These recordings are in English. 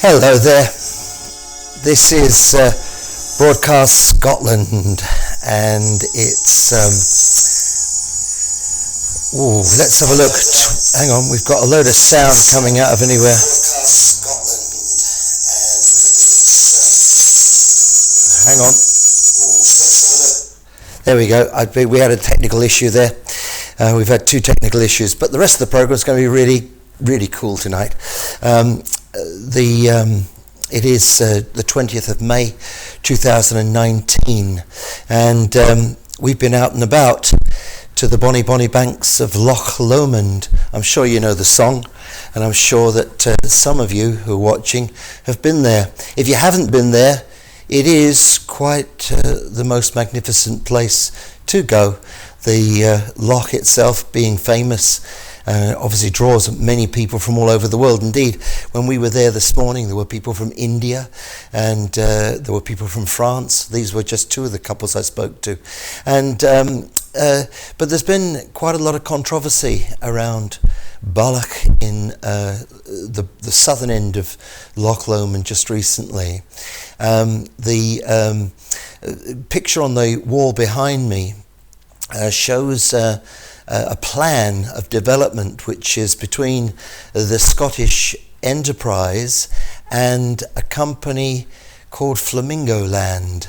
Hello there. This is Broadcast Scotland, and it's let's have a look. Hang on, we've got a load of sound coming out of anywhere. Hang on. There we go. We had a technical issue there. We've had two technical issues, but the rest of the program is going to be really, really cool tonight. It is the 20th of May 2019, and we've been out and about to the bonny banks of Loch Lomond. I'm sure you know the song, and I'm sure that some of you who are watching have been there. If you haven't been there, it is quite the most magnificent place to go. The loch itself being famous obviously draws many people from all over the world. Indeed, when we were there this morning, there were people from India, and there were people from France. These were just two of the couples I spoke to. And but there's been quite a lot of controversy around Balloch in the southern end of Loch Lomond just recently. The picture on the wall behind me shows a plan of development which is between the Scottish enterprise and a company called Flamingo Land.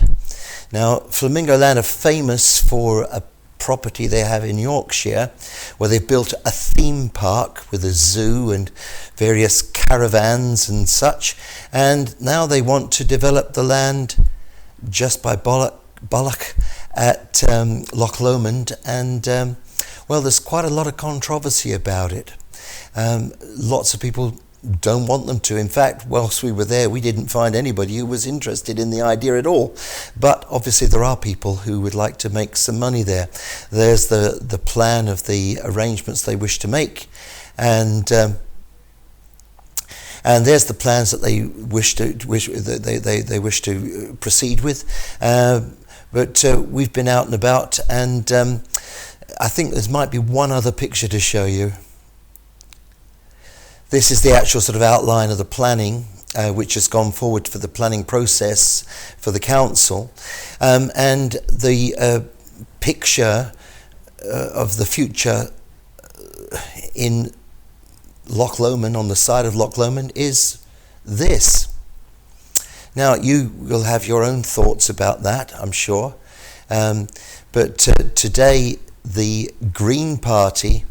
Now, Flamingo Land are famous for a property they have in Yorkshire where they've built a theme park with a zoo and various caravans and such, and now they want to develop the land just by Balloch at Loch Lomond, and well, there's quite a lot of controversy about it. Lots of people don't want them to. In fact, whilst we were there, we didn't find anybody who was interested in the idea at all. But obviously there are people who would like to make some money there. There's the plan of the arrangements they wish to make, and there's the plans that they wish to proceed with. But we've been out and about, and I think there might be one other picture to show you. This is the actual sort of outline of the planning, which has gone forward for the planning process for the council. And the picture of the future in Loch Lomond, on the side of Loch Lomond, is this. Now, you will have your own thoughts about that, I'm sure. But today, the Green Party,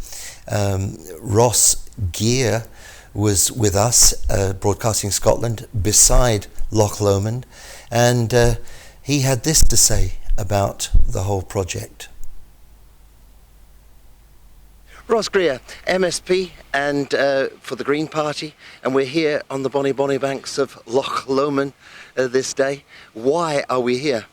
Ross Greer, was with us, Broadcasting Scotland, beside Loch Lomond, and he had this to say about the whole project. Ross Greer, MSP, and for the Green Party, and we're here on the bonny banks of Loch Lomond this day. Why are we here?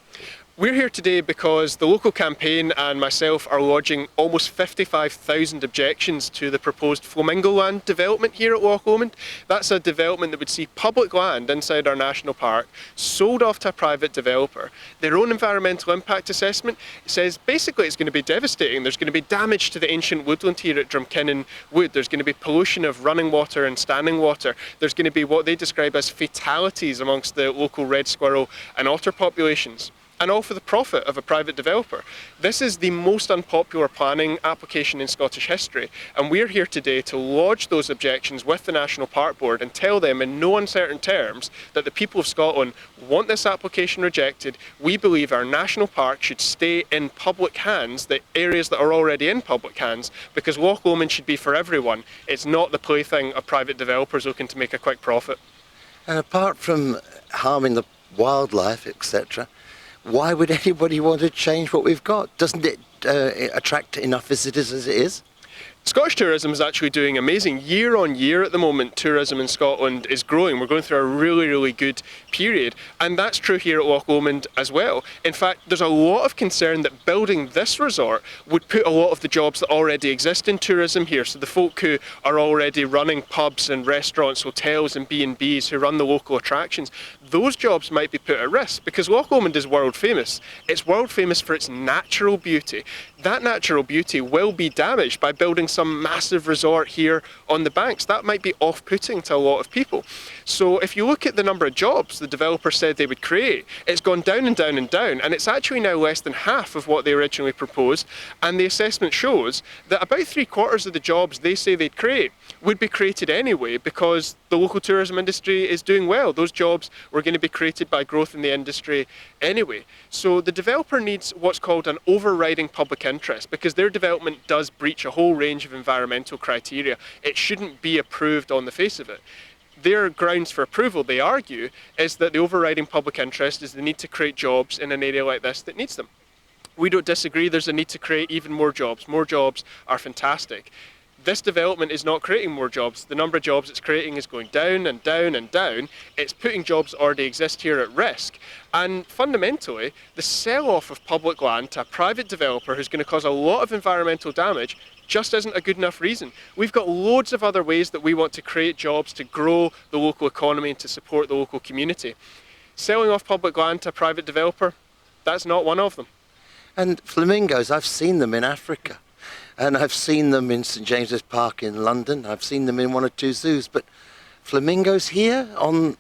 We're here today because the local campaign and myself are lodging almost 55,000 objections to the proposed Flamingo Land development here at Loch Lomond. That's a development that would see public land inside our national park sold off to a private developer. Their own environmental impact assessment says basically it's going to be devastating. There's going to be damage to the ancient woodland here at Drumkinnon Wood. There's going to be pollution of running water and standing water. There's going to be what they describe as fatalities amongst the local red squirrel and otter populations, and all for the profit of a private developer. This is the most unpopular planning application in Scottish history, and we're here today to lodge those objections with the National Park Board and tell them in no uncertain terms that the people of Scotland want this application rejected. We believe our national park should stay in public hands, the areas that are already in public hands, because Loch Lomond should be for everyone. It's not the plaything of private developers looking to make a quick profit. And apart from harming the wildlife, etc., why would anybody want to change what we've got? Doesn't it attract enough visitors as it is? Scottish tourism is actually doing amazing. Year on year at the moment, tourism in Scotland is growing. We're going through a really, really good period, and that's true here at Loch Lomond as well. In fact, there's a lot of concern that building this resort would put a lot of the jobs that already exist in tourism here. So the folk who are already running pubs and restaurants, hotels and B&Bs, who run the local attractions, those jobs might be put at risk because Loch Lomond is world famous. It's world famous for its natural beauty. That natural beauty will be damaged by building some massive resort here on the banks. That might be off-putting to a lot of people. So if you look at the number of jobs the developer said they would create, it's gone down and down and down, and it's actually now less than half of what they originally proposed. And the assessment shows that about 3/4 of the jobs they say they'd create would be created anyway because the local tourism industry is doing well. Those jobs were going to be created by growth in the industry anyway. So the developer needs what's called an overriding public interest because their development does breach a whole range of environmental criteria. It shouldn't be approved on the face of it. Their grounds for approval, they argue, is that the overriding public interest is the need to create jobs in an area like this that needs them. We don't disagree, there's a need to create even more jobs. More jobs are fantastic. This development is not creating more jobs. The number of jobs it's creating is going down and down and down. It's putting jobs that already exist here at risk. And fundamentally, the sell-off of public land to a private developer who's going to cause a lot of environmental damage just isn't a good enough reason. We've got loads of other ways that we want to create jobs to grow the local economy and to support the local community. Selling off public land to a private developer, that's not one of them. And flamingos, I've seen them in Africa. And I've seen them in St James's Park in London. I've seen them in one or two zoos. But flamingos here on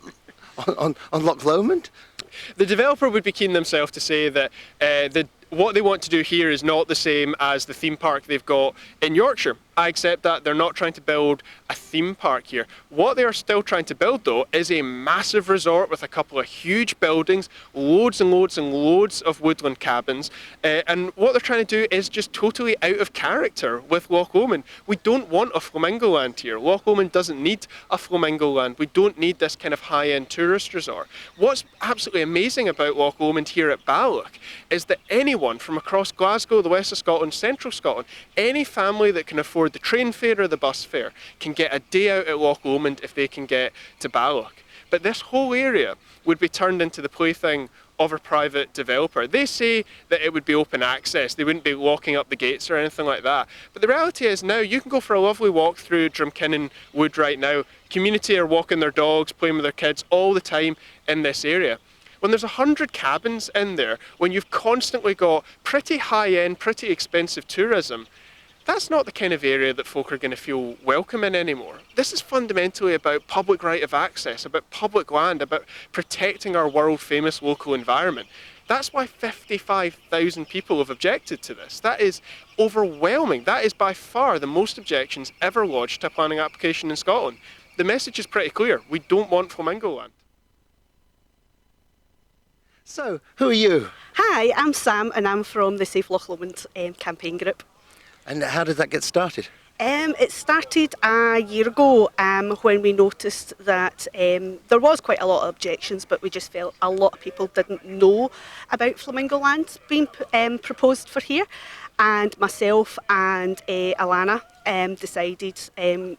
Loch Lomond? The developer would be keen themselves to say that what they want to do here is not the same as the theme park they've got in Yorkshire. I accept that. They're not trying to build a theme park here. What they are still trying to build, though, is a massive resort with a couple of huge buildings, loads and loads and loads of woodland cabins. And what they're trying to do is just totally out of character with Loch Lomond. We don't want a flamingo land here. Loch Lomond doesn't need a flamingo land. We don't need this kind of high-end tourist resort. What's absolutely amazing about Loch Lomond here at Balloch is that anyone from across Glasgow, the west of Scotland, central Scotland, any family that can afford the train fare or the bus fare can get a day out at Loch Lomond if they can get to Balloch. But this whole area would be turned into the plaything of a private developer. They say that it would be open access, they wouldn't be locking up the gates or anything like that. But the reality is now you can go for a lovely walk through Drumkinnon Wood right now. Community are walking their dogs, playing with their kids all the time in this area. When there's 100 cabins in there, when you've constantly got pretty high-end, pretty expensive tourism, that's not the kind of area that folk are going to feel welcome in anymore. This is fundamentally about public right of access, about public land, about protecting our world-famous local environment. That's why 55,000 people have objected to this. That is overwhelming. That is by far the most objections ever lodged to a planning application in Scotland. The message is pretty clear. We don't want flamingo land. So, who are you? Hi, I'm Sam and I'm from the Safe Loch Lomond campaign group. And how did that get started? It started a year ago when we noticed that there was quite a lot of objections, but we just felt a lot of people didn't know about flamingo land being proposed for here. And myself and Alana decided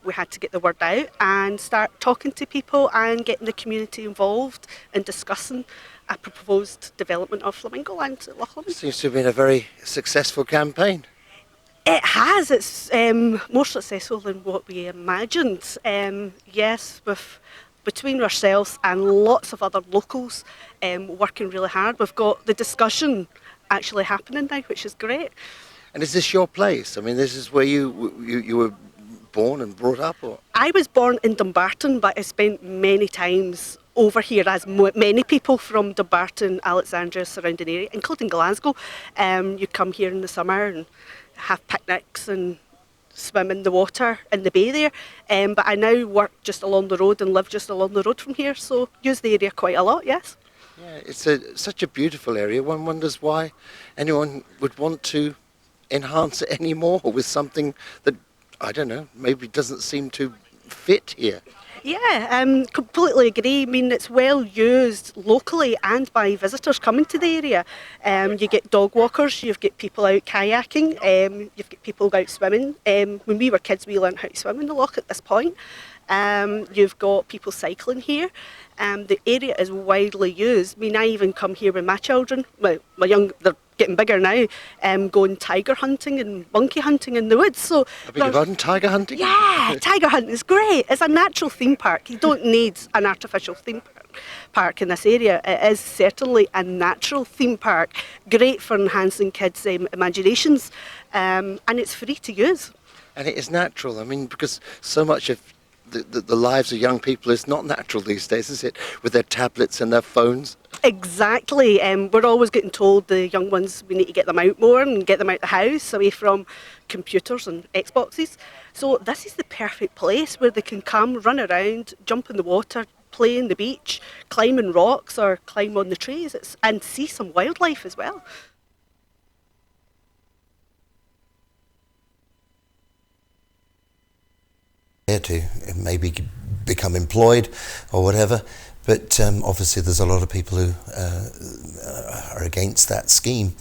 we had to get the word out and start talking to people and getting the community involved and discussing a proposed development of flamingo land at Loch Lomond. Seems to have been a very successful campaign. It has. It's more successful than what we imagined. Yes, between ourselves and lots of other locals working really hard, we've got the discussion actually happening now, which is great. And is this your place? I mean, this is where you were born and brought up? Or? I was born in Dumbarton, but I spent many times over here, as many people from Dumbarton, Alexandria, surrounding area, including Glasgow. You come here in the summer and have picnics and swim in the water in the bay there. But I now work just along the road and live just along the road from here, so use the area quite a lot, yes. Yeah, it's such a beautiful area. One wonders why anyone would want to enhance it any more with something that, I don't know, maybe doesn't seem to fit here. Yeah, completely agree. I mean, it's well used locally and by visitors coming to the area. You get dog walkers, you've got people out kayaking, you've got people out swimming. When we were kids, we learned how to swim in the loch at this point. You've got people cycling here. The area is widely used. I mean, I even come here with my children, they're getting bigger now, going tiger hunting and monkey hunting in the woods. So I beg your pardon, tiger hunting? Yeah, tiger hunting is great. It's a natural theme park. You don't need an artificial theme park. park in this area. It is certainly a natural theme park, great for enhancing kids' imaginations, and it's free to use. And it is natural. I mean, because so much of the lives of young people is not natural these days, is it? With their tablets and their phones. Exactly. We're always getting told, the young ones, we need to get them out more and get them out the house, away from computers and Xboxes. So this is the perfect place where they can come, run around, jump in the water, play in the beach, climb in rocks or climb on the trees, and see some wildlife as well. To maybe become employed or whatever, but obviously there's a lot of people who are against that scheme.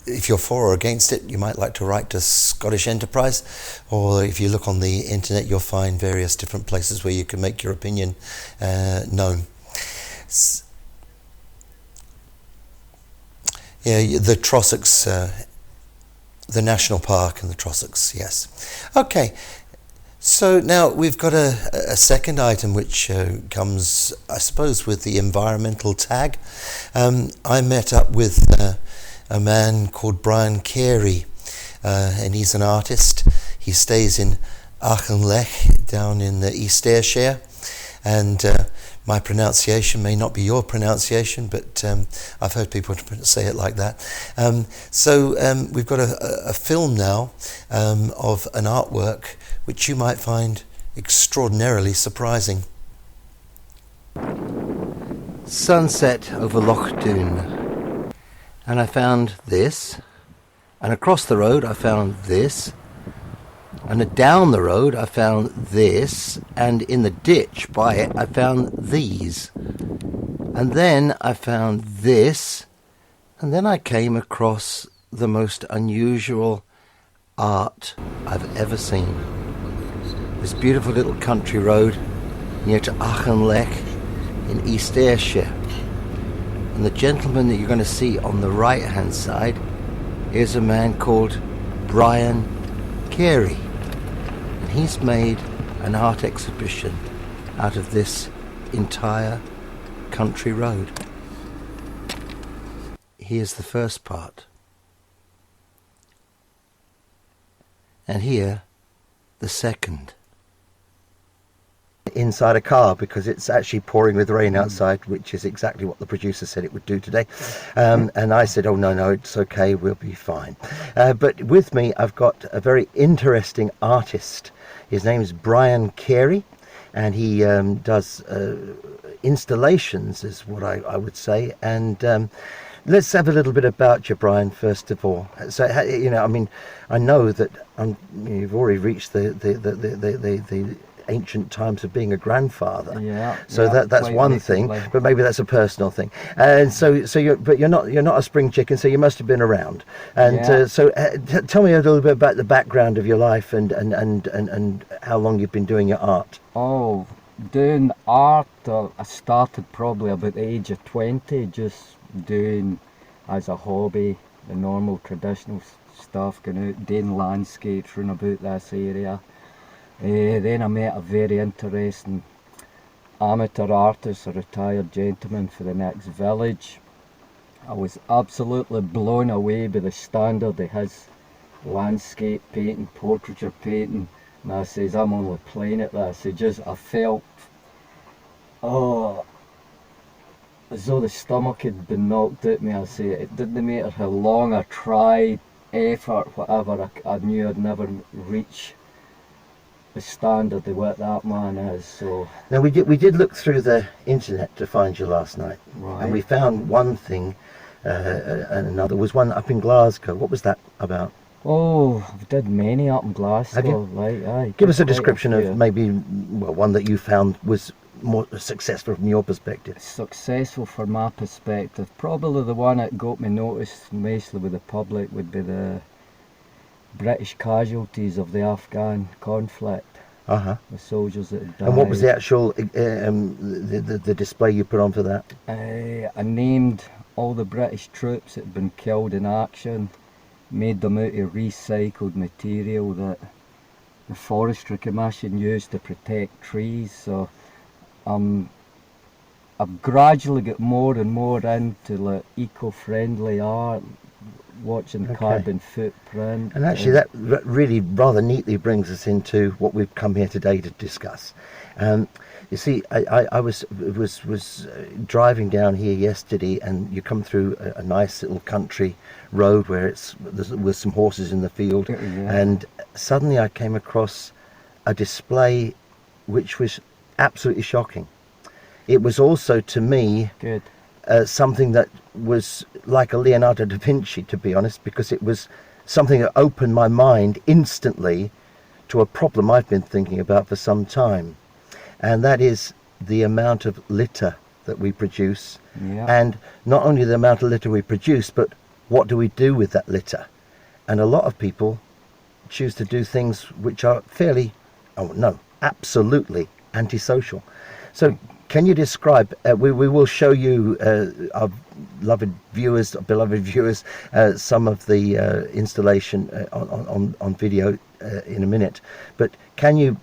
If you're for or against it, you might like to write to Scottish Enterprise, or if you look on the internet you'll find various different places where you can make your opinion known. Yeah, the Trossachs, the National Park and the Trossachs, yes. Okay. So now we've got a second item which comes, I suppose, with the environmental tag. I met up with a man called Brian Carey, and he's an artist. He stays in Auchinleck down in the East Ayrshire, and my pronunciation may not be your pronunciation, but I've heard people say it like that. So we've got a film now of an artwork which you might find extraordinarily surprising. Sunset over Loch Doon. And I found this, and across the road I found this, and down the road I found this, and in the ditch by it I found these. And then I found this, and then I came across the most unusual art I've ever seen. This beautiful little country road near to Auchinleck in East Ayrshire. And the gentleman that you're going to see on the right hand side is a man called Brian Carey. And he's made an art exhibition out of this entire country road. Here's the first part. And here, the second. Inside a car, because it's actually pouring with rain outside, which is exactly what the producer said it would do today. And I said, oh no, it's okay, we'll be fine. But with me, I've got a very interesting artist. His name is Brian Carey, and he does installations, is what I would say. And let's have a little bit about you, Brian, first of all. So, you know, I mean, I know that you've already reached the ancient times of being a grandfather. Yeah. So that's one thing, but maybe that's a personal thing. And so you're not a spring chicken, so you must have been around. And tell me a little bit about the background of your life and how long you've been doing your art. Oh, doing art, I started probably about the age of 20, just doing as a hobby the normal traditional stuff, going out doing landscapes round about this area. Then I met a very interesting amateur artist, a retired gentleman for the next village. I was absolutely blown away by the standard of his landscape painting, portraiture painting, and I says, I'm only playing at this. I felt, as though the stomach had been knocked out of me. I say, it didn't matter how long I tried, effort, whatever, I knew I'd never reach the standard of what that man is. So now we did look through the internet to find you last night, right. And we found one thing and another. Was one up in Glasgow. What was that about? Oh, I did many up in Glasgow. Have you? Like, aye, give us a description of maybe one that you found was more successful from your perspective. Successful from my perspective, probably the one that got me noticed mostly with the public would be the British casualties of the Afghan conflict. The soldiers that had died. And what was the actual the display you put on for that? I named all the British troops that had been killed in action, made them out of recycled material that the Forestry Commission used to protect trees. So I've gradually got more and more into like eco-friendly art, watching carbon footprint. And actually that really rather neatly brings us into what we've come here today to discuss. You see, I was driving down here yesterday, and you come through a nice little country road where there was some horses in the field, and suddenly I came across a display which was absolutely shocking. It was also, to me, something that was like a Leonardo da Vinci, to be honest, because it was something that opened my mind instantly to a problem I've been thinking about for some time. And that is the amount of litter that we produce. And not only the amount of litter we produce, but what do we do with that litter? And a lot of people choose to do things which are absolutely antisocial. So can you describe, we will show you, our beloved viewers, some of the installation on video in a minute. But can you,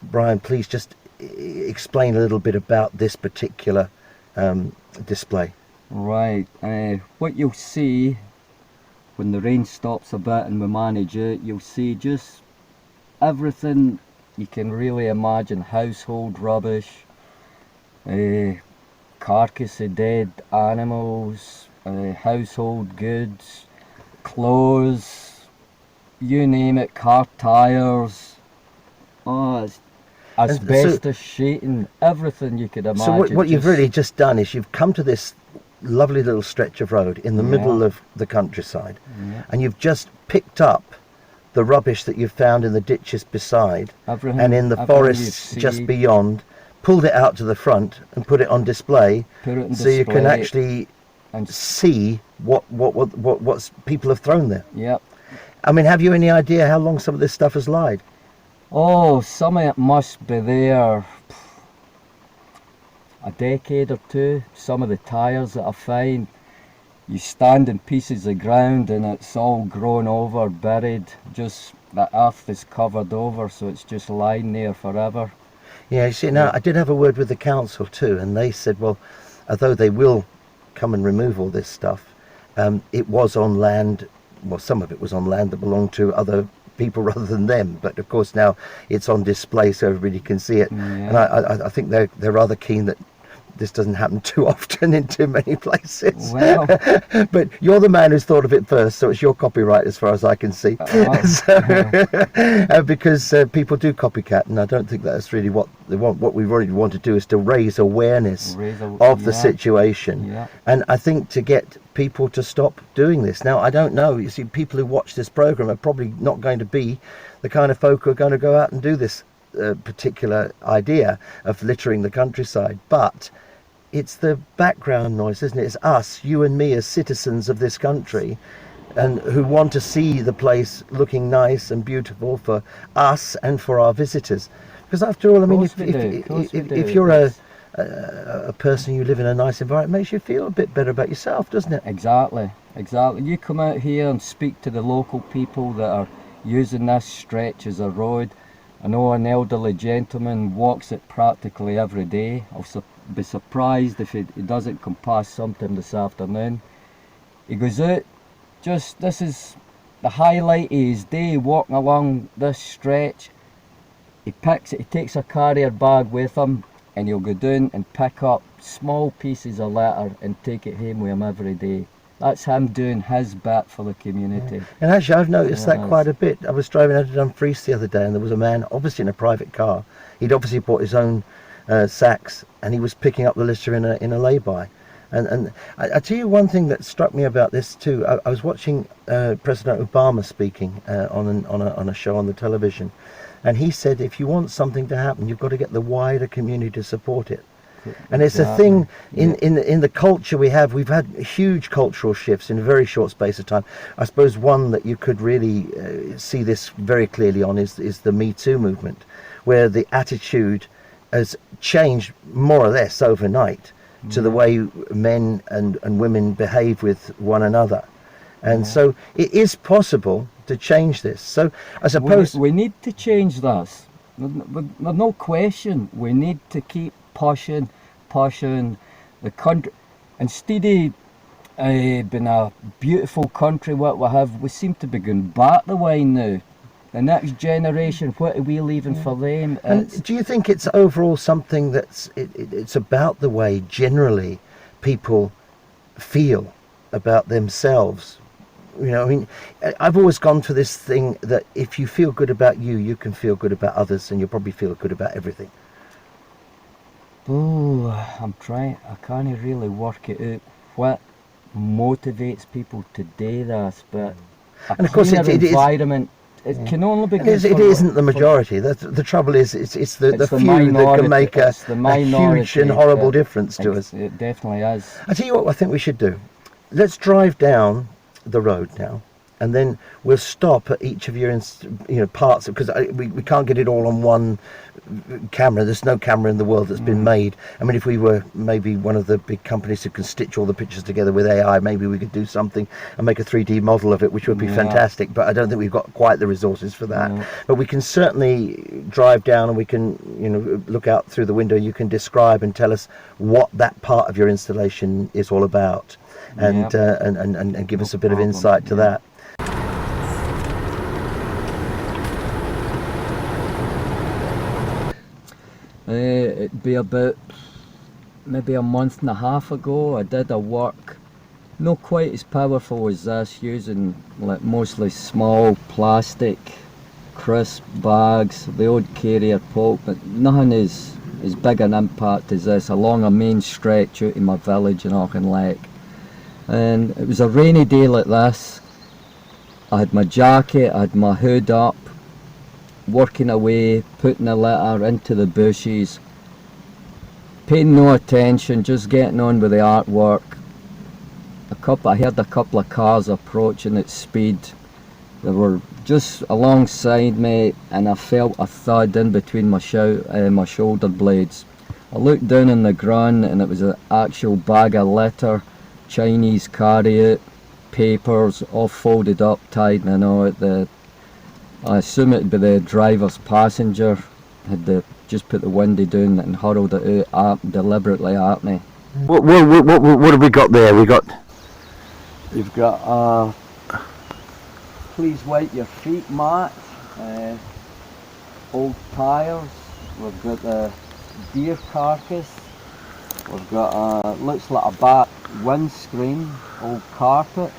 Brian, please just explain a little bit about this particular display? Right. What you'll see when the rain stops a bit and we manage it, you'll see just everything you can really imagine: household rubbish, carcass of dead animals, household goods, clothes, you name it, car tires, asbestos sheeting, everything you could imagine. So what you've really just done is you've come to this lovely little stretch of road in the middle of the countryside, and you've just picked up the rubbish that you've found in the ditches beside and in the forests just beyond, pulled it out to the front and put it on display, so you can actually see what people have thrown there. I mean, have you any idea how long some of this stuff has lied? Oh, some of it must be there a decade or two. Some of the tires that I find, you stand in pieces of ground and it's all grown over, buried, just the earth is covered over, so it's just lying there forever. Yeah, you see, now I did have a word with the council too, and they said, well, although they will come and remove all this stuff, it was on land, well, some of it was on land that belonged to other people rather than them, but of course now it's on display so everybody can see it. And I think they're rather keen that this doesn't happen too often in too many places. Well, but you're the man who's thought of it first, so it's your copyright as far as I can see. Because people do copycat, and I don't think that's really what they want. What we really want to do is to raise awareness of the situation. And I think to get people to stop doing this. Now, I don't know, you see, people who watch this program are probably not going to be the kind of folk who are going to go out and do this particular idea of littering the countryside, but it's the background noise, isn't it? It's us, you and me, as citizens of this country, and who want to see the place looking nice and beautiful for us and for our visitors. Because after all, I mean, if you're a person, you live in a nice environment, it makes you feel a bit better about yourself, doesn't it? Exactly. You come out here and speak to the local people that are using this stretch as a road. I know an elderly gentleman walks it practically every day. I'll be surprised if he doesn't come past sometime this afternoon. He goes out, this is the highlight of his day, walking along this stretch. He takes a carrier bag with him, and he'll go down and pick up small pieces of litter and take it home with him every day. That's him doing his bit for the community. And actually, I've noticed that quite a bit. I was driving out of Dumfries the other day, and there was a man, obviously in a private car. He'd obviously bought his own sacks, and he was picking up the litter in a lay-by. And I tell you one thing that struck me about this too. I was watching President Obama speaking on a show on the television, and he said, if you want something to happen, you've got to get the wider community to support it. And it's a thing in the culture we have. We've had huge cultural shifts in a very short space of time. I suppose one that you could really see this very clearly on is the Me Too movement, where the attitude has changed more or less overnight to the way men and women behave with one another. And so it is possible to change this. So I suppose we need to change this. There's no question. We need to keep pushing the country, instead of being a beautiful country what we have, we seem to be going back the way now. The next generation, what are we leaving for them? And do you think it's overall something it's about the way generally people feel about themselves? You know, I mean, I've always gone for this thing that if you feel good about you, you can feel good about others, and you'll probably feel good about everything. Oh, I can't really work it out what motivates people to do this, but And of course, it environment. It can only be good. It isn't the majority. The trouble is, it's the few that can make a huge and horrible difference to us. It definitely is. I tell you what I think we should do. Let's drive down the road now, and then we'll stop at each of your parts, because we can't get it all on one camera. There's no camera in the world that's been made. I mean, if we were maybe one of the big companies who can stitch all the pictures together with AI, maybe we could do something and make a 3D model of it, which would be fantastic, but I don't think we've got quite the resources for that. But we can certainly drive down, and we can look out through the window. You can describe and tell us what that part of your installation is all about, and give us a bit of insight to that. It'd be about maybe a month and a half ago. I did a work not quite as powerful as this, using like mostly small plastic crisp bags, the old carrier pulp, but nothing as big an impact as this, along a main stretch out in my village in Auchinleck. And it was a rainy day like this. I had my jacket, I had my hood up, working away, putting the litter into the bushes, paying no attention, just getting on with the artwork. I heard a couple of cars approaching at speed. They were just alongside me, and I felt a thud in between my shoulder blades. I looked down on the ground, and it was an actual bag of litter, Chinese carry-out, papers, all folded up, tied in a knot. I assume it'd be the driver's passenger had just put the window down and hurled it out deliberately at me. What have we got there? You've got please wipe your feet mat, old tyres. We've got the deer carcass. We've got looks like a bat windscreen, old carpet.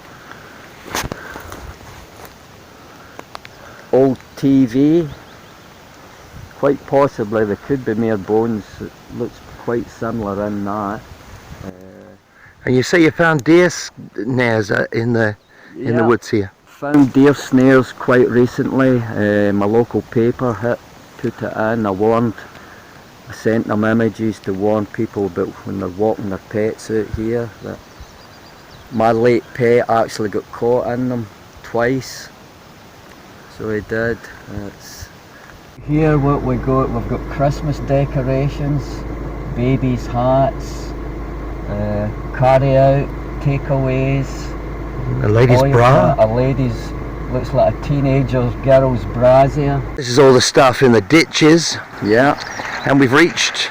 Old TV, quite possibly there could be mere bones. It looks quite similar in that. And you say you found deer snares in the woods here? Found deer snares quite recently. My local paper put it in. I sent them images to warn people about when they're walking their pets out here, that my late pet actually got caught in them twice. So he did. Here what we've got Christmas decorations, babies' hats, carry out, takeaways. A lady's bra? A lady's, looks like a teenager's girl's brassiere. This is all the stuff in the ditches. Yeah. And we've reached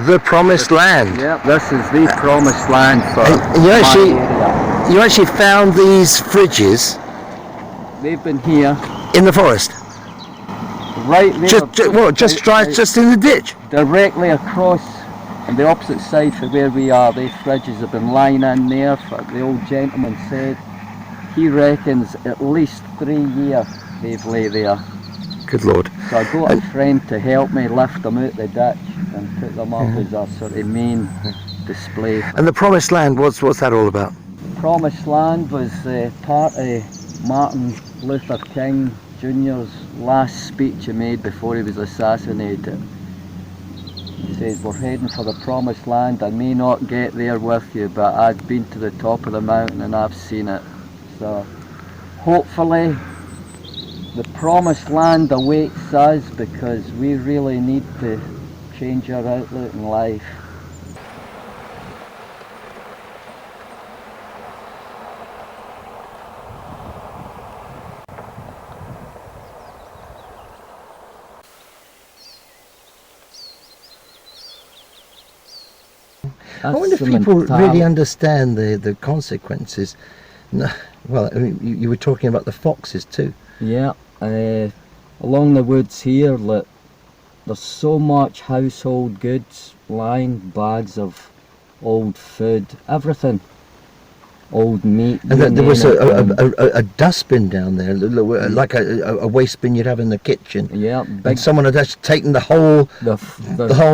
the promised land. Yeah, this is the promised land for you actually found these fridges. They've been here. In the forest? Right there. Just in the ditch? Directly across on the opposite side from where we are. These fridges have been lying in there. The old gentleman said he reckons at least 3 years they've lay there. Good Lord. So I got a friend to help me lift them out the ditch and put them up as a sort of main display. And the promised land, what's that all about? The promised land was part of Martin Luther King Jr.'s last speech he made before he was assassinated. He says, we're heading for the promised land. I may not get there with you, but I've been to the top of the mountain and I've seen it. So hopefully the promised land awaits us, because we really need to change our outlook in life. I wonder if people really understand the consequences. No, well, I mean, you were talking about the foxes too. Yeah, along the woods here, there's so much household goods lying, bags of old food, everything, old meat. And there was a dustbin down there, like a waste bin you'd have in the kitchen. Yeah, and someone had just taken the whole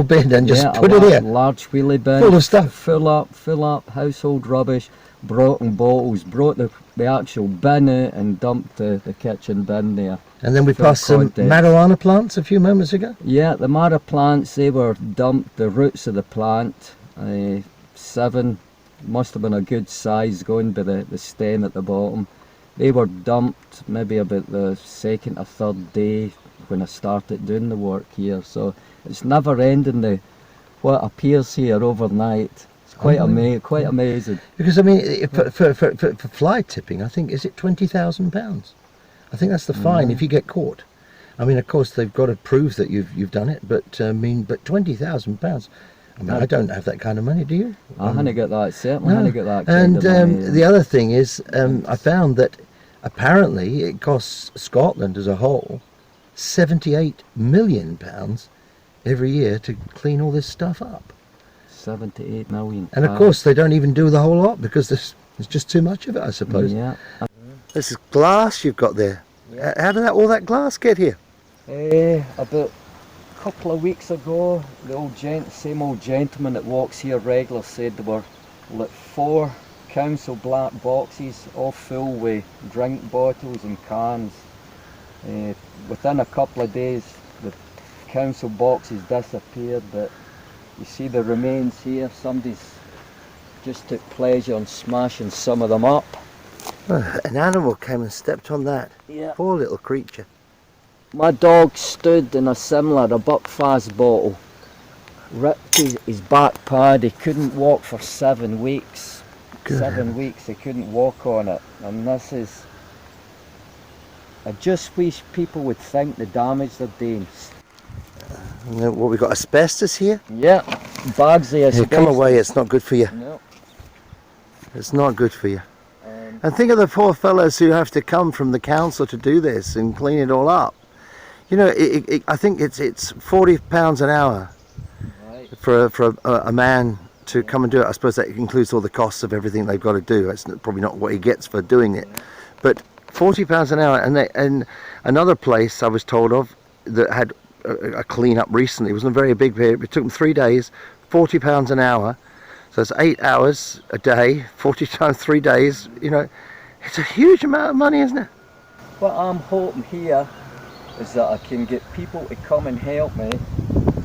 bin and just put it in. Large wheelie bin, full of stuff, fill up, household rubbish, broken bottles, brought the actual bin out and dumped the kitchen bin there. And then we passed some marijuana plants a few moments ago. Yeah, the marijuana plants, they were dumped, the roots of the plant, 7, must have been a good size going by the stem at the bottom. They were dumped maybe about the 2nd or 3rd day when I started doing the work here. So it's never ending, what appears here overnight. It's quite amazing. Because I mean, for fly tipping, I think, is it £20,000? I think that's the fine if you get caught. I mean, of course, they've got to prove that you've done it, but I mean, but £20,000. I mean, I don't have that kind of money, do you? I hadn't got that, certainly. No. I hadn't got that kind of money. The other thing is, I found that apparently it costs Scotland as a whole £78 million every year to clean all this stuff up. 78 million. And of course, they don't even do the whole lot because there's just too much of it, I suppose. Yeah. This is glass you've got there. Yeah. How did all that glass get here? About a couple of weeks ago, the same old gentleman that walks here regular said there were like 4 council black boxes all full with drink bottles and cans. Within a couple of days, the council boxes disappeared, but you see the remains here. Somebody's just took pleasure in smashing some of them up. Oh, an animal came and stepped on that. Yeah. Poor little creature. My dog stood in a Buckfast bottle, ripped his back pad. He couldn't walk for 7 weeks. Good. 7 weeks he couldn't walk on it. And this is, I just wish people would think the damage they're doing. What, we got asbestos here? Yeah, bags of asbestos. Here, come away, it's not good for you. No. It's not good for you. And think of the poor fellows who have to come from the council to do this and clean it all up. You know, I think it's £40 an hour for a man to come and do it. I suppose that includes all the costs of everything they've got to do. That's probably not what he gets for doing it. But £40 an hour. And another place I was told of that had a clean up recently, it wasn't a very big period, it took them 3 days, £40 an hour. So it's 8 hours a day, 40 times 3 days. You know, it's a huge amount of money, isn't it? What I'm hoping here is that I can get people to come and help me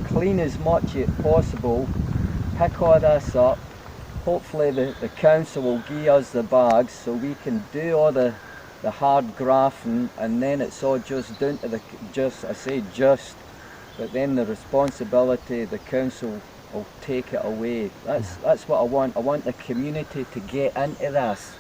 clean as much as possible, pick all this up. Hopefully the council will give us the bags so we can do all the hard grafting, and then it's all just down to but then the responsibility, the council will take it away. That's what I want. I want the community to get into this.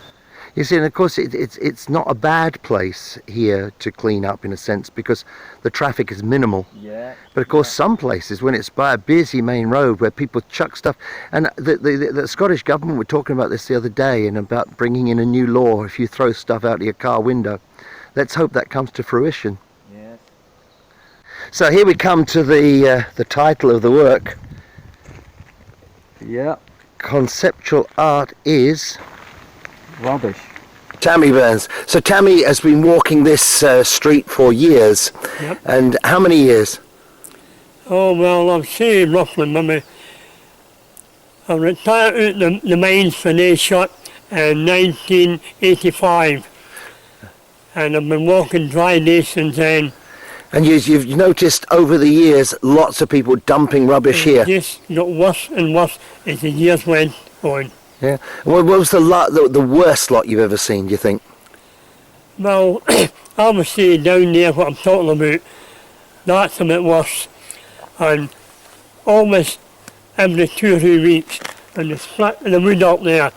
You see, and of course it's not a bad place here to clean up in a sense because the traffic is minimal. Yeah. But of course some places when it's by a busy main road where people chuck stuff, and the Scottish government were talking about this the other day and about bringing in a new law if you throw stuff out of your car window. Let's hope that comes to fruition. Yes. So here we come to the title of the work. Yeah. Conceptual art is rubbish. Tammy Burns. So Tammy has been walking this street for years. Yep. And how many years? Oh, well, I've seen roughly, maybe. I retired out the mines for the shot in 1985. And I've been walking dry day since then. And you've noticed over the years lots of people dumping rubbish here. This got worse and worse as the years went on. Yeah. What was the worst lot you've ever seen, do you think? Well, I would say down there what I'm talking about, that's a bit worse. And almost every 2 or 3 weeks, and the split in the wood up there,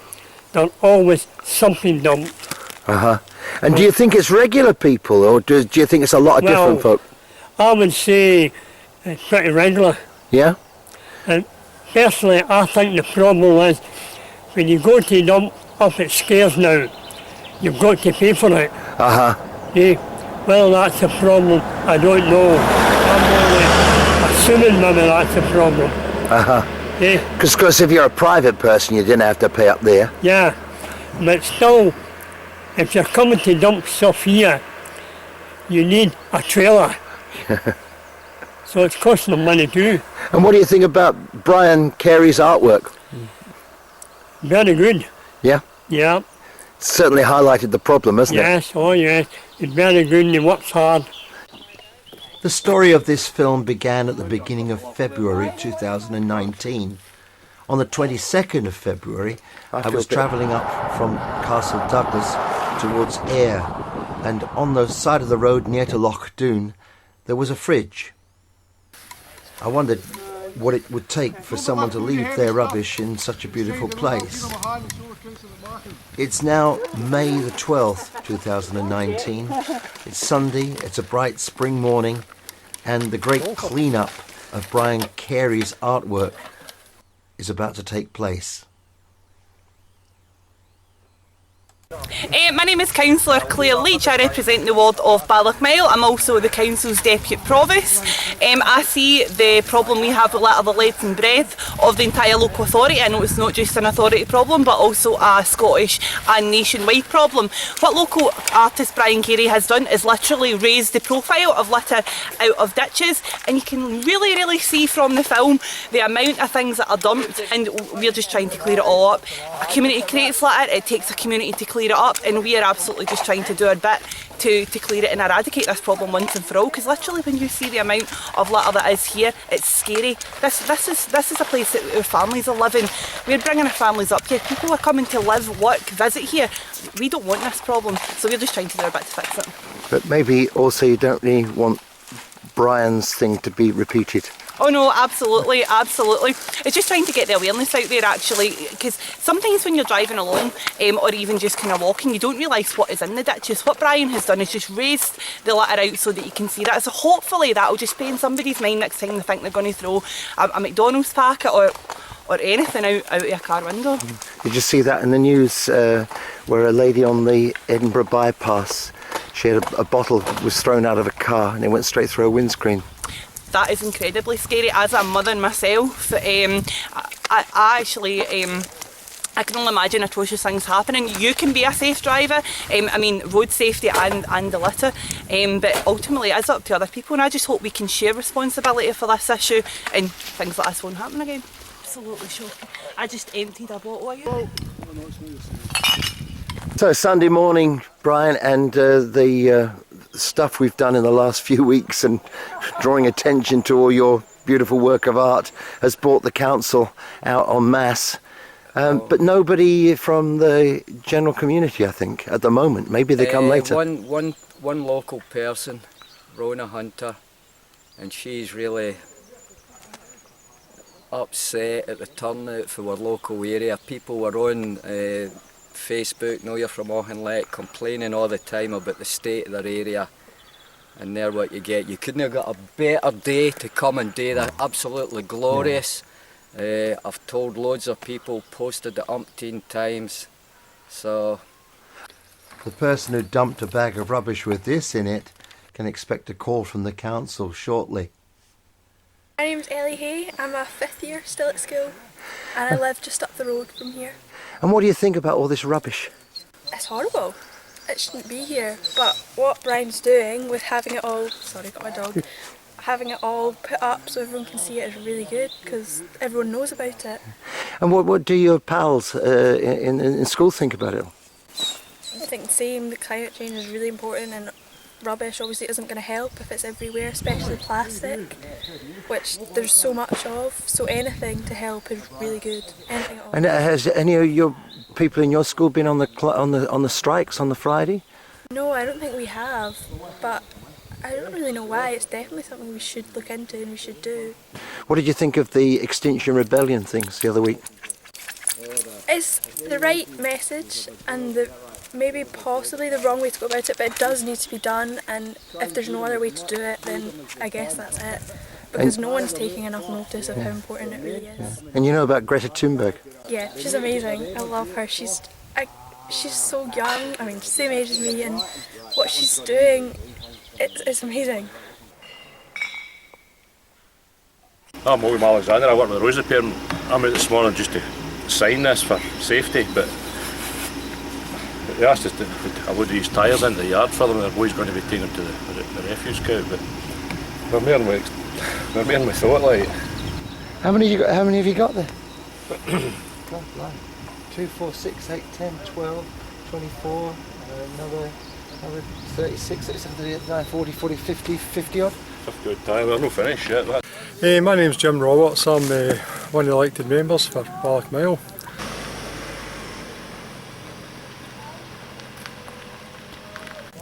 there's always something dumped. Uh-huh. And do you think it's regular people, or do you think it's a lot of different folk? I would say it's pretty regular. Yeah? And personally, I think the problem is when you go to dump up at Scares now, you've got to pay for it. Well, that's a problem, I don't know. I'm only assuming maybe that's a problem. Because if you're a private person, you didn't have to pay up there. Yeah, but still, if you're coming to dump stuff here, you need a trailer. So it's costing them money too. And what do you think about Brian Carey's artwork? Very good. Yeah? Yeah. Certainly highlighted the problem, hasn't it? Yes, oh yes. It's very good and he works hard. The story of this film began at the beginning of February 2019. On the 22nd of February, I was travelling up from Castle Douglas towards Ayr, and on the side of the road near to Loch Doon, there was a fridge. I wondered what it would take for someone to leave their rubbish in such a beautiful place. It's now May the 12th, 2019. It's Sunday, it's a bright spring morning, and the great clean-up of Brian Carey's artwork is about to take place. My name is Councillor Claire Leach. I represent the ward of Ballochmyle. I'm also the council's deputy provost. I see the problem we have with the length and breadth of the entire local authority. I know it's not just an authority problem but also a Scottish and nationwide problem. What local artist Brian Carey has done is literally raised the profile of litter out of ditches, and you can really see from the film the amount of things that are dumped, and we're just trying to clear it all up. A community creates litter, it takes a community to clear it up, and we are absolutely just trying to do our bit to clear it and eradicate this problem once and for all, because literally when you see the amount of litter that is here, it's scary. This is a place that our families are living. We're bringing our families up here. People are coming to live, work, visit here. We don't want this problem, so we're just trying to do our bit to fix it. But maybe also you don't really want Brian's thing to be repeated. Oh no, absolutely. It's just trying to get the awareness out there actually, because sometimes when you're driving along or even just kind of walking, you don't realise what is in the ditches. What Brian has done is just raised the litter out so that you can see that. So hopefully that'll just be in somebody's mind next time they think they're going to throw a McDonald's packet or anything out of a car window. Did you see that in the news where a lady on the Edinburgh bypass, she had a bottle that was thrown out of a car and it went straight through her windscreen? That is incredibly scary. As a mother myself, I actually I can only imagine atrocious things happening. You can be a safe driver, I mean road safety and the litter, but ultimately it's up to other people, and I just hope we can share responsibility for this issue and things like this won't happen again. Absolutely shocking. I just emptied a bottle of you. So Sunday morning, Brian, and the stuff we've done in the last few weeks and drawing attention to all your beautiful work of art has brought the council out en masse. But nobody from the general community, I think, at the moment. Maybe they come later. One local person, Rona Hunter, and she's really upset at the turnout for our local area. People were on Facebook, Know You're From Auchinleck, complaining all the time about the state of their area, and there what you get. You couldn't have got a better day to come and do that. Absolutely glorious. I've told loads of people, posted it umpteen times. So the person who dumped a bag of rubbish with this in it can expect a call from the council shortly. My name's Ellie Hay. I'm a 5th year still at school, and I live just up the road from here. And what do you think about all this rubbish? It's horrible. It shouldn't be here, but what Brian's doing with having it all, sorry, got my dog, having it all put up so everyone can see it is really good, because everyone knows about it. And what do your pals in school think about it? I think the same, the climate change is really important, and rubbish obviously isn't going to help if it's everywhere, especially plastic, which there's so much of, so anything to help is really good. Anything at all. And has any of your people in your school been on the strikes on the Friday? No, I don't think we have, but I don't really know why. It's definitely something we should look into and we should do. What did you think of the Extinction Rebellion things the other week? It's the right message and maybe possibly the wrong way to go about it, but it does need to be done, and if there's no other way to do it, then I guess that's it. because no one's taking enough notice of how important it really is. And you know about Greta Thunberg? Yeah, she's amazing. I love her. She's so young. I mean, same age as me, and what she's doing, it's amazing. I'm William Alexander. I work with the roads repair. I'm out this morning just to sign this for safety, but they asked us to put a load of these tyres into the yard for them. They're always going to be taken to the refuse count, but we're more than we thought. Like, How many have you got there? 2, 4, 6, 8, 10, 12, 24, another 36, 37, 39, 40, 40, 50, 50 odd. 50 odd tyre. We're not finished yet. My name's Jim Roberts. I'm one of the elected members for Ballochmyle.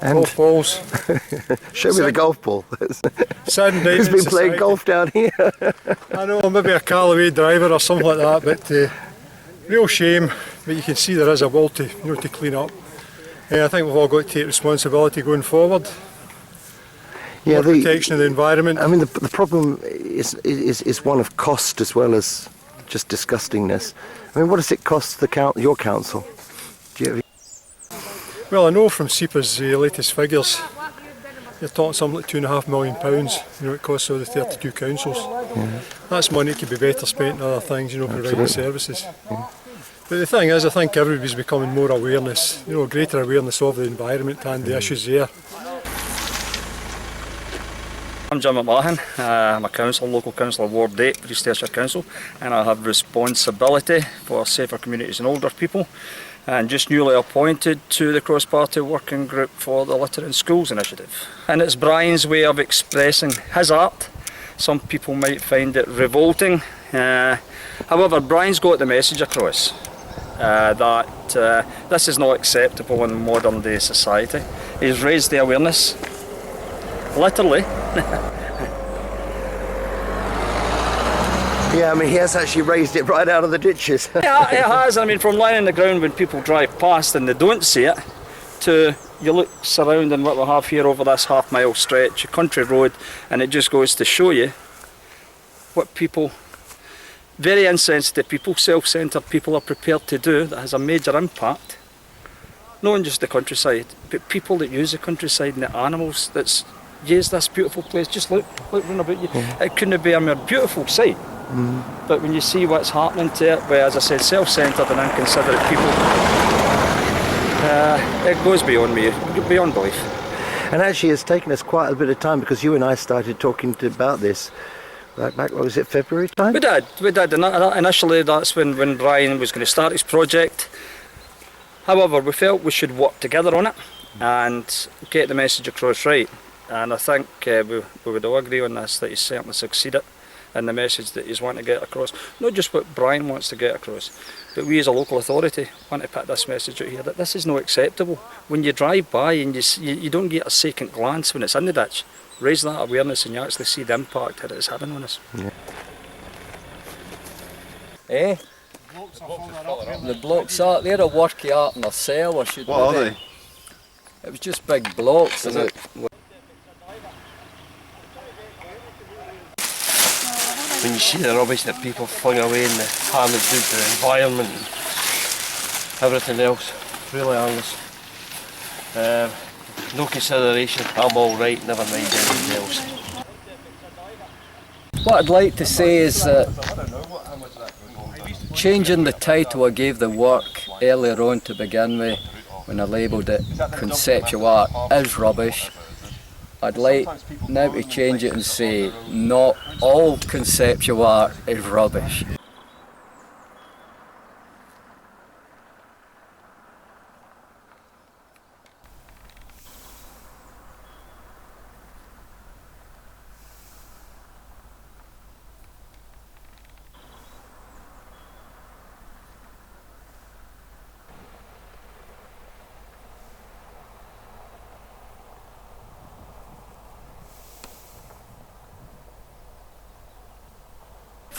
And golf balls. Show me the golf ball. Sudden Who's been playing golf down here? I know, maybe a Callaway driver or something like that, but real shame. But you can see there is a will to clean up. I think we've all got to take responsibility going forward. Yeah, the protection of the environment. I mean, the problem is one of cost as well as just disgustingness. I mean, what does it cost your council? Do you have... Well, I know from SEPA's latest figures, you're talking something like £2.5 million. It costs all the 32 councils. Yeah. That's money that could be better spent on other things, providing services. Yeah. But the thing is, I think everybody's becoming more awareness, greater awareness of the environment and the issues there. I'm Jim McMahon. I'm a local councillor, Ward 8, East Ayrshire Council, and I have responsibility for safer communities and older people, and just newly appointed to the cross-party working group for the Litter in Schools initiative. And it's Brian's way of expressing his art. Some people might find it revolting. However, Brian's got the message across that this is not acceptable in modern day society. He's raised the awareness, literally. Yeah, I mean, he has actually raised it right out of the ditches. Yeah, it has. I mean, from lying on the ground when people drive past and they don't see it, to you look surrounding what we have here over this half-mile stretch, a country road, and it just goes to show you what people, very insensitive people, self-centred people are prepared to do that has a major impact. Not just the countryside, but people that use the countryside and the animals that's used this beautiful place. Just look round about you. Mm. It couldn't be a more beautiful sight. Mm. But when you see what's happening to it, where, as I said, self-centred and inconsiderate people, it goes beyond me, beyond belief. And actually it's taken us quite a bit of time, because you and I started talking about this back, what was it, February time? We did. And initially that's when Brian was going to start his project. However, we felt we should work together on it and get the message across right. And I think we would all agree on this, that he's certainly succeeded in the message that he's wanting to get across. Not just what Brian wants to get across, but we as a local authority want to put this message out here, that this is not acceptable. When you drive by and you don't get a second glance when it's in the ditch, raise that awareness and you actually see the impact that it's having on us. Yeah. The blocks are, they're a work of art in a cell, or should what are they? It was just big blocks. Is it? When you see the rubbish that people fling away and the harm it's done to the environment and everything else, really honest. No consideration, I'm alright, never mind anything else. What I'd like to say is that changing the title I gave the work earlier on to begin with, when I labelled it conceptual art, is rubbish. I'd like now to change it and say not all conceptual art is rubbish.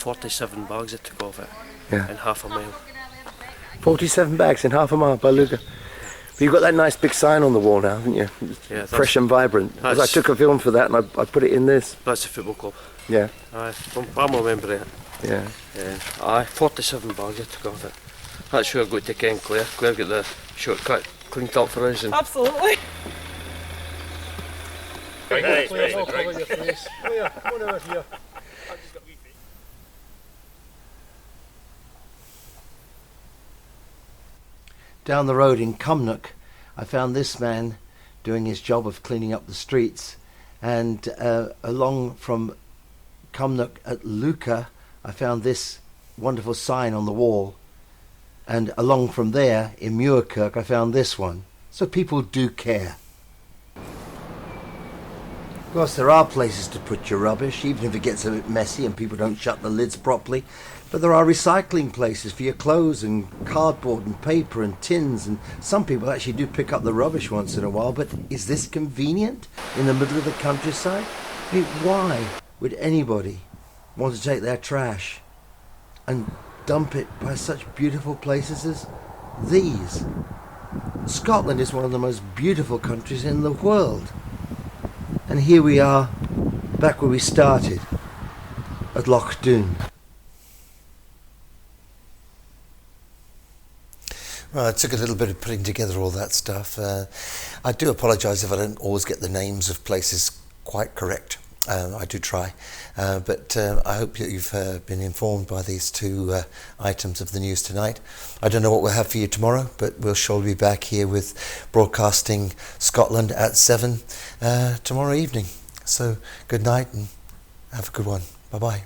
$47 bags I took off it in half a mile. 47 bags in half a mile by Luga. But you've got that nice big sign on the wall now, haven't you? Yeah, fresh and vibrant. Because I took a film for that and I put it in this. That's the football club. Yeah. Aye, I'm a member of it. Yeah. Aye, 47 bags I took off it. That's where I go to Ken Clare. Claire got the shortcut cleaned up for us. And Absolutely. Claire, I'll cover your face. Claire, come on over here. Down the road in Cumnock, I found this man doing his job of cleaning up the streets, and along from Cumnock at Luca, I found this wonderful sign on the wall, and along from there in Muirkirk I found this one. So people do care. Of course, there are places to put your rubbish, even if it gets a bit messy and people don't shut the lids properly. But there are recycling places for your clothes and cardboard and paper and tins, and some people actually do pick up the rubbish once in a while. But is this convenient in the middle of the countryside? I mean, why would anybody want to take their trash and dump it by such beautiful places as these? Scotland is one of the most beautiful countries in the world. And here we are, back where we started, at Loch Doon. Well, it took a little bit of putting together all that stuff. I do apologise if I don't always get the names of places quite correct. I do try. But I hope that you've been informed by these two items of the news tonight. I don't know what we'll have for you tomorrow, but we'll surely be back here with Broadcasting Scotland at 7 tomorrow evening. So good night and have a good one. Bye-bye.